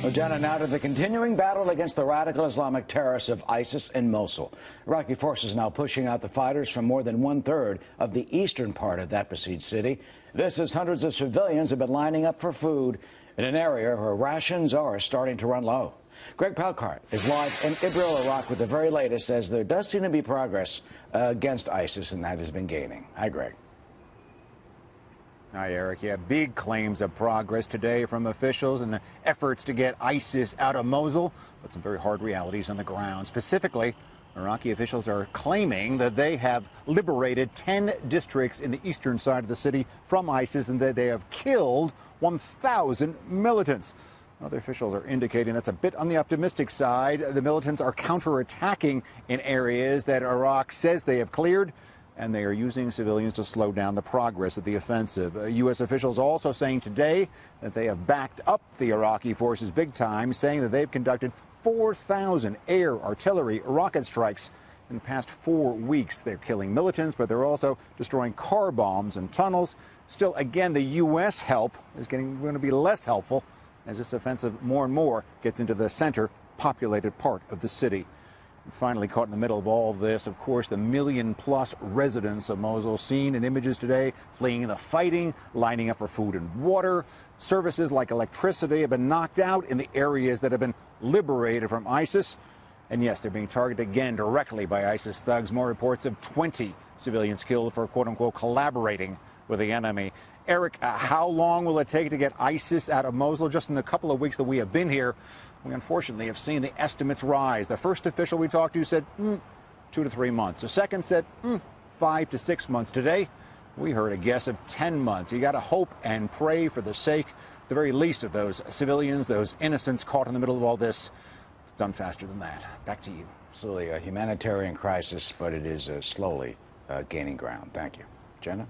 Well, Jenna, now to the continuing battle against the radical Islamic terrorists of ISIS in Mosul. Iraqi forces now pushing out the fighters from more than one-third of the eastern part of that besieged city. This as hundreds of civilians have been lining up for food in an area where rations are starting to run low. Greg Palkart is live in Ibril, Iraq with the very latest, as there does seem to be progress against ISIS, and that has been gaining. Hi, Greg. Hi, Eric. Yeah, big claims of progress today from officials in the efforts to get ISIS out of Mosul, but some very hard realities on the ground. Specifically, Iraqi officials are claiming that they have liberated 10 districts in the eastern side of the city from ISIS and that they have killed 1,000 militants. Other officials are indicating that's a bit on the optimistic side. The militants are counterattacking in areas that Iraq says they have cleared, and they are using civilians to slow down the progress of the offensive. U.S. officials also saying today that they have backed up the Iraqi forces big time, saying that they've conducted 4,000 air, artillery, rocket strikes in the past 4 weeks. They're killing militants, but they're also destroying car bombs and tunnels. Still, again, the U.S. help is going to be less helpful as this offensive more and more gets into the center populated part of the city. And finally, caught in the middle of all of this, of course, the million-plus residents of Mosul seen in images today fleeing the fighting, lining up for food and water. Services like electricity have been knocked out in the areas that have been liberated from ISIS. And yes, they're being targeted again directly by ISIS thugs. More reports of 20 civilians killed for, quote-unquote, collaborating with the enemy. Eric, how long will it take to get ISIS out of Mosul? Just in the couple of weeks that we have been here, we unfortunately have seen the estimates rise. The first official we talked to said 2 to 3 months. The second said 5 to 6 months. Today, we heard a guess of 10 months. You got to hope and pray for the sake, the very least, of those civilians, those innocents caught in the middle of all this. It's done faster than that. Back to you. Absolutely a humanitarian crisis, but it is slowly gaining ground. Thank you. Jenna?